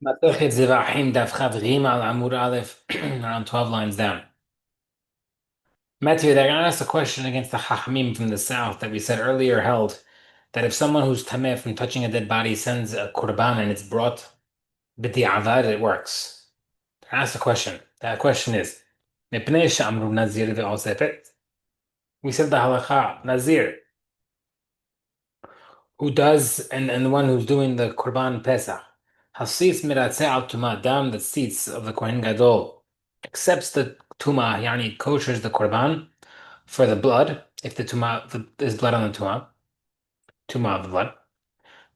Masechet Zevahim Daf al Amud Aleph, around 12 lines down. Matthew, they're going to ask a question against the Chachamim from the south that we said earlier held that if someone who's tameh from touching a dead body sends a korban and it's brought b'di'avad, it works. Ask the question. That question is, Mipnei she'amru Nazir ve'osefet. We said the halacha, Nazir, who does, and the one who's doing the korban Pesach, Hasis miratzeh al tumah, dam that seats of the Kohen Gadol, accepts the tumah, yani kosher's the korban for the blood, if the tumah, there's blood on the tumah of the blood.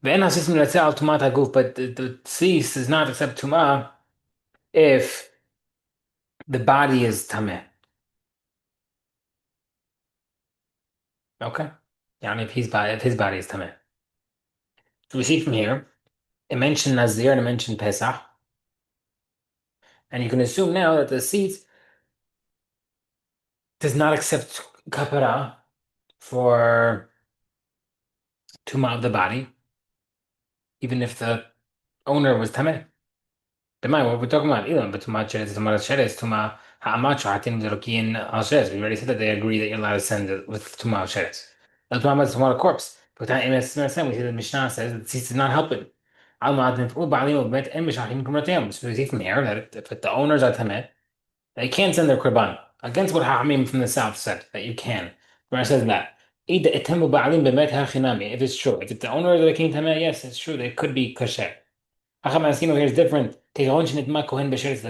Ve'en hasis miratzeh al tumat haguf, but the cease does not accept tumah if the body is tameh. Okay? Yani if his body is tameh. So we see from here, it mentioned Nazir and it mentioned Pesach, and you can assume now that the seat does not accept kapara for tuma of the body, even if the owner was tameh. Demai, what we're talking about, Ilan, but tuma cheres, tuma cheres, tuma ha'amat shahatin v'zerokin al cheres. We already said that they agree that you're allowed to send it with tuma al cheres. El tuma is tuma corpse. But we see the Mishnah says that this is not helping. Al ma'adim f'u ba'alim u'bet em b'shachim kumratem. So we see from here that if the owners are tameh, they can't send their korban against what Ha'amim from the south said that you can. Where it says that. If it's true, if it's the owner of the king tameh, yes, it's true. They could be kosher. Hacham Askino here is different. The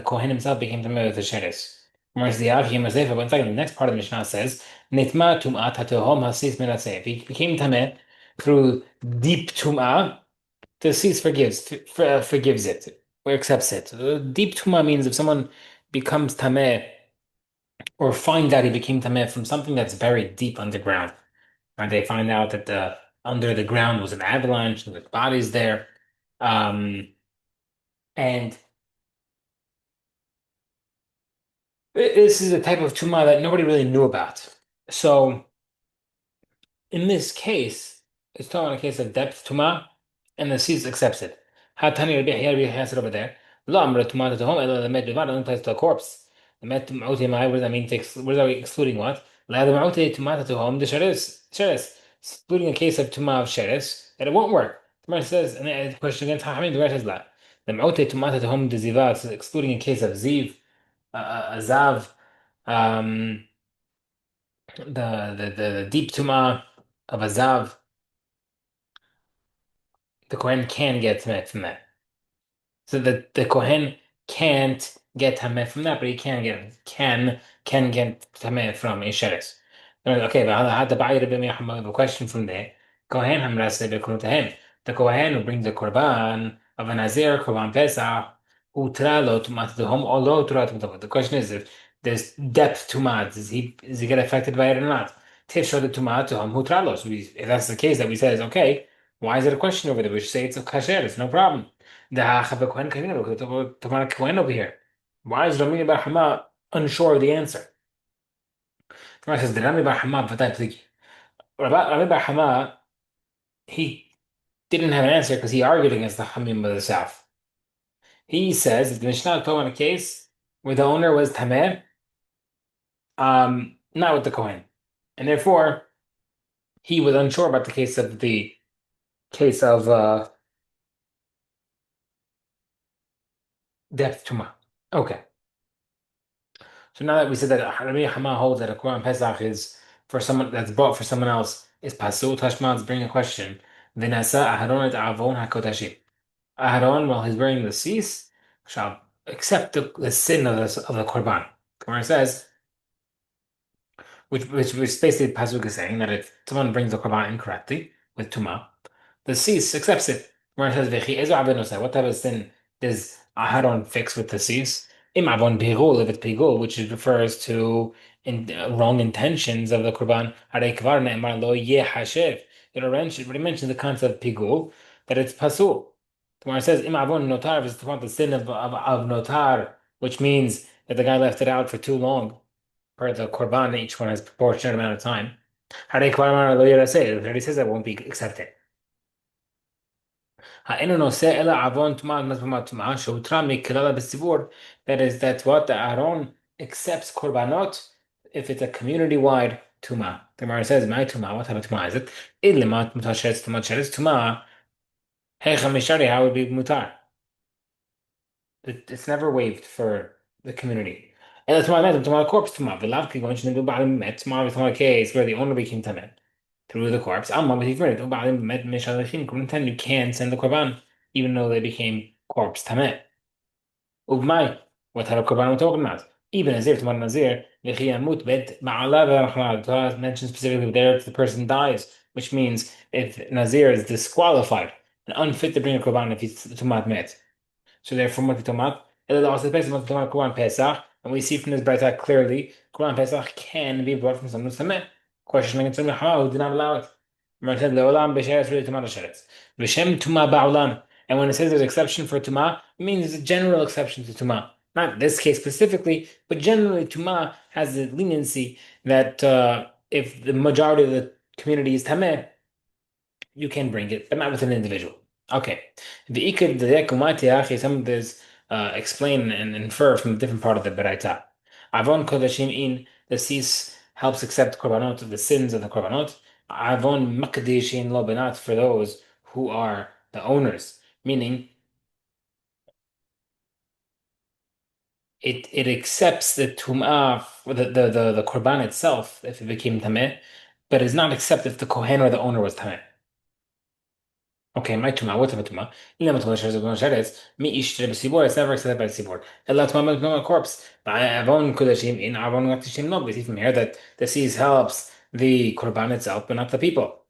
Kohen himself became tameh with the sheres. Whereas the Av Yemazefa, one second, the next part of the Mishnah says, Nitma tum'at hatohom hasis minaseh. If he became tameh through deep tum'ah, the sis forgives it or accepts it. Deep tum'ah means if someone becomes tameh or find out he became tameh from something that's buried deep underground. Right? They find out that the under the ground was an avalanche and the bodies there. Um, and this is a type of tumah that nobody really knew about. So in this case, it's talking a case of depth tuma, and the sis accepts it. Hatani Rabbi Yahya has it over there. Lo amra tuma to home, the med only plays to a corpse. The med mauti mai, what does that mean? What are we excluding what? La the mauti tuma to home, the sheres. Excluding a case of tuma of sheres, that it won't work. The Gemara says, and the question against Hachamim, the Gemara says la. The mauti tuma to home, the ziva, excluding a case of ziv, a zav, um, the deep tuma of a zav. The Kohen can get Tameh from that. So the Kohen can't get Tameh from that, but he can get Tameh from a Sheres. Okay, but how the Ba'ir Rabbi Meir, the question from there. Kohen Hamrase Bekrutahem. The Kohen who brings the Korban of a Nazir, Korban Pesach, Utra lo Tumat the home or lo Turat Tumat. The question is if there's depth Tumat, is he get affected by it or not? Tif showed the Tumat to him, Utra lo. So if that's the case that we say is okay. Why is it a question over there? We should say it's a kasher, it's no problem. The Hachav Kohen Kohen over here. Why is Rami Bar Hama unsure of the answer? Gemara says, "The Rami Bar Hama v'tay pligi." Rami Bar Hama, he didn't have an answer because he argued against the Hamim of the South. He says that the Mishnah talking on a case where the owner was Tameh, not with the Kohen. And therefore, he was unsure about the case of death Tuma. Okay. So now that we said that Rabbi Hama holds that a Quran Pesach is for someone that's bought for someone else is pasul, Tashma bring a question. Vinasa Aharon et Avon HaKodashim. Aharon, while he's wearing the cease, shall accept the sin of the Korban. Gemara says, which basically Pasuk is saying that if someone brings the Korban incorrectly with Tuma, the cease accepts it. Gemara says, V'chi ezo avon oseh. What type of sin does Aharon fix with the cease? Im avon pigul, if it's pigul, which refers to wrong intentions of the Korban, harei kvar ne'emar lo yeh hashev. It already mentioned the concept of pigul, that it's pasul. The Gemara says, Im avon notar, if it's the sin of notar, which means that the guy left it out for too long, per the Korban, each one has proportionate amount of time. Harei kvar ne'emar lo yeh hashev. It already says that won't be accepted. האינו נושא אלא עוון טומאה מטומאת טומאה שהותרה מכלל בציבור. That is, that's what the Aaron accepts korbanot if it's a community-wide tuma. The Gemara says, "My tuma, what type of tuma is it? Ilma mutar sheretz tuma sheretz tuma. Hey chamishari, how would be mutar? It's never waived for the community. And that's why I meant tuma corpse tuma. V'lavki going to do ba'alim met tuma with a case where the owner became tamed through the corpse. Amma b'tiferet ba'alim met mishalachin. Then you can send the korban even though they became corpse tamed. Ugmai, what type of korban are we talking about? Even Nazir to Nazir, Mut bet Ma'ala v'Rachman. The Torah mentions specifically there if the person dies, which means if Nazir is disqualified and unfit to bring a korban if he's tumat met. So therefore, what the tomat, and also the person wants to Quran Pesach, and we see from this Brayta clearly, Quran Pesach can be brought from someone who's tameh. Questioning it, who did not allow it. Remember, it said leolam b'sheretz really tomat sheretz. V'shem tuma ba'olam. And when it says there's exception for tuma, it means there's a general exception to tuma. Not this case specifically, but generally tuma has the leniency that if the majority of the community is tameh, you can bring it, but not with an individual. Okay. The ikad the yakumati some of this explain and infer from a different part of the Beraita. Avon kodashim in the cease helps accept korbanot of the sins of the korbanot. Avon makadishin lo benat for those who are the owners, meaning it accepts the tum'ah, the korban itself if it became tameh, but is not accepted if the kohen or the owner was tameh. Okay, my tuma, what's a tuma? Ila matuma sheretz mi ishtre b'sibor. It's never accepted by the sibor. Ela tuma corpse. By avon kodashim in avon kodashim no. We see from here that the seas helps the korban itself, but not the people.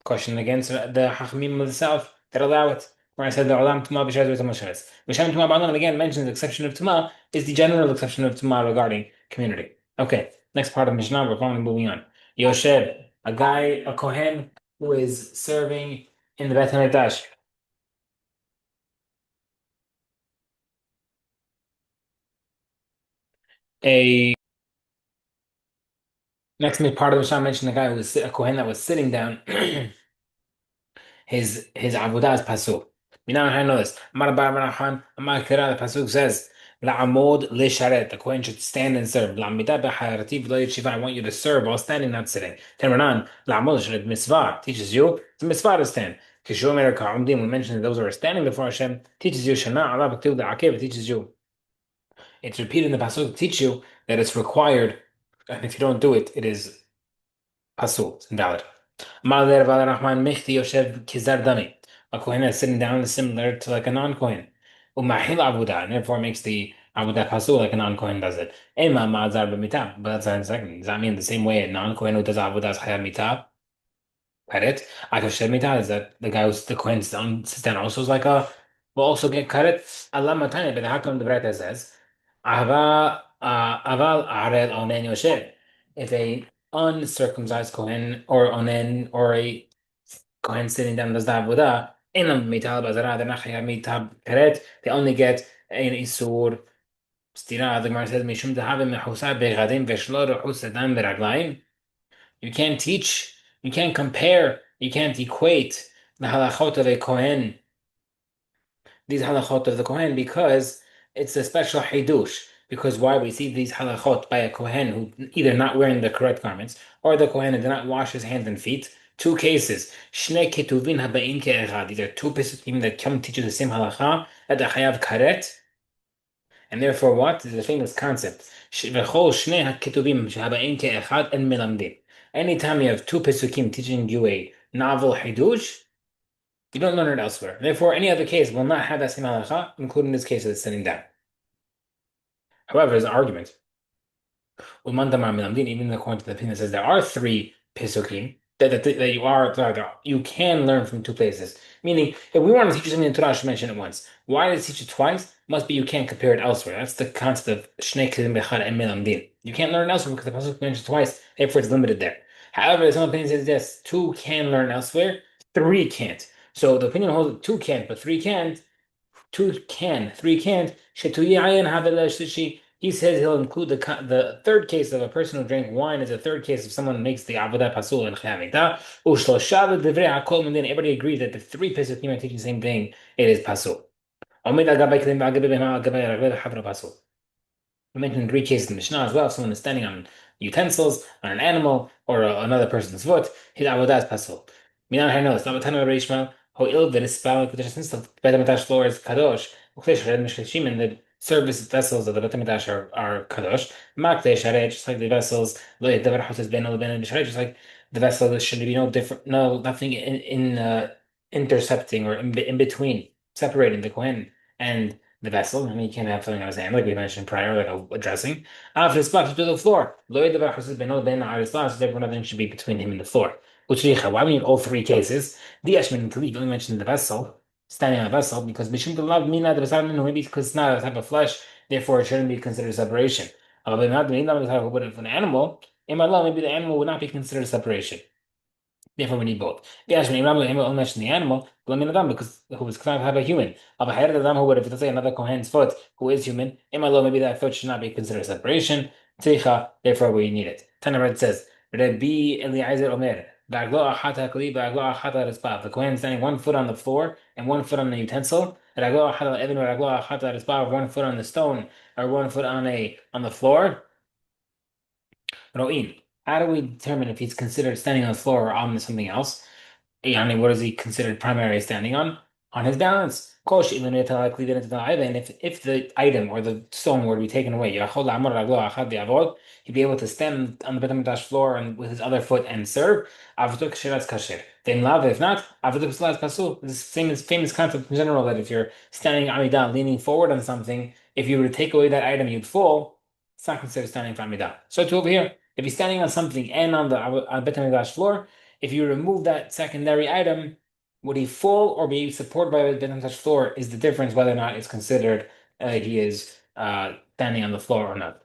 Question against the hachmim of the south that allow it. Where I said the olam tuma b'sheretz v'tuma sheretz. V'shem tuma b'alam again mentions the exception of tuma is the general exception of tuma regarding community. Okay, next part of Mishnah. We're finally moving on. Yoshev, a guy, a kohen who is serving in the Beit HaMikdash. A next part of the Mishnah mentioned a guy who was a kohen that was sitting down. his avodah is pasul. Now I know this. Amar Bar Menachem, Amar Kira, the pasuk says, "La'amod lesharet." The kohen should stand and serve. La'amida b'hayarati v'lo yeshiva. I want you to serve while standing, not sitting. Teranan, la'amod lesharet mitzvah teaches you it's a mitzvah to stand. Kishomer ka'amdim, we mentioned those who are standing before Hashem, teaches you shana alav b'ktiv da'akev. It teaches you. It's repeated in the pasuk to teach you that it's required, and if you don't do it, it is pasul. It's invalid. Ma'aler v'alarachman michti yoshev kizar dami. A kohen is sitting down is similar to like a non-kohen. Umahil avudah, and therefore makes the avudah pasul like a non-kohen does it. Ema ma'azar b'mitah. But that's in second. Does that mean the same way a non-kohen who does avudah is chayav mitah? Karet. Akasher mitah is that the guy who's the kohen sits down also is like a will also get karet. Allah matane, but how come the Brayta says aval arel onen yoshev? If a uncircumcised kohen or onen or a kohen sitting down does the avodah, inam mital bazara, they're not chayav mital karet. They only get an isur stira. The Gemara says mishum dehavim mechusa begadim veshlo rechus adam beraglaim. You can't teach, you can't compare, you can't equate the halachot of a kohen, these halachot of the kohen, because it's a special hidush. Because why we see these halachot by a kohen who either not wearing the correct garments or the kohen who did not wash his hands and feet. Two cases. Shnei ketuvin haba'in ke'echad. These are two pesukim that come teach you the same halacha at the chayav karet. And therefore, what? This is a famous concept. V'chol shnei haketuvim haba'in ke'echad en melamdim. Anytime you have two pesukim teaching you a novel hidush, you don't learn it elsewhere. Therefore, any other case will not have that same halacha, including this case of the sitting down. However, there's an argument. Even according to the opinion that says there are three pesukim that you can learn from two places. Meaning, if we want to teach you something in Torah, I should mention it once. Why did it teach it twice? Must be you can't compare it elsewhere. That's the concept of shnei kelim bechad and melamdin. You can't learn elsewhere because the pasuk mentioned twice, therefore it's limited there. However, some opinion says yes, two can learn elsewhere, three can't. So the opinion holds that two can't, but three can't. Two can, three can't. Shetuyayin havel shishi. He says he'll include the third case of a person who drank wine as a third case if someone makes the avodah pasul and chavita. Ushlosha v'divrei hakol min din. Everybody agrees that the three pesukim are teaching the same thing. It is pasul. Omid al gabei kelim v'al gabei behema al gabei raveh havra pasul. We mentioned three cases in the Mishnah as well. If someone is standing on utensils, on an animal, or another person's foot, his avodah is pasul. Minan harnos, lavatana reishma, ho'il v'nispal kodesh, since the Beit HaMikdash floor is kadosh, uklesh red mishkashim, and the service vessels of the Beit HaMikdash are kadosh. Makdei sharei, just like the vessels, lo yadavar houses ben al ben sharei, just like the vessel, there should be no different, no nothing in intercepting or in between, separating the kohen and the vessel. I mean, you can't have something on his hand, like we mentioned prior, like a dressing. After the spot to the floor. Therefore, nothing should be between him and the floor. Why we need all three cases? The Ashman Khalid only mentioned the vessel, standing on a vessel, because Mishum Galav Mina, maybe because it's not a type of flesh, therefore it shouldn't be considered separation. But if an animal, in my law, maybe the animal would not be considered separation. Therefore, we need both. The Ashman Imam only mentioned the animal, because who was claimed to have a human. Who would, if it's say another Kohen's foot who is human, maybe that foot should not be considered separation. Therefore we need it. Tanared says, Rabbi Eliezer Omer, the Kohen standing one foot on the floor and one foot on the utensil. One foot on the stone or one foot on the floor. Ro'in. How do we determine if he's considered standing on the floor or on something else? Yani, what is he considered primary standing on? On his balance. And if the item or the stone were to be taken away, he'd be able to stand on the Beit HaMikdash floor and with his other foot and serve. Then love, if not, pasul. This same famous concept in general that if you're standing amidah, leaning forward on something, if you were to take away that item, you'd fall. It's not considered standing for amidah. So to over here, if he's standing on something and on the Beit HaMikdash floor, if you remove that secondary item, would he fall or be supported by the Beit HaMikdash floor is the difference whether or not it's considered he is standing on the floor or not.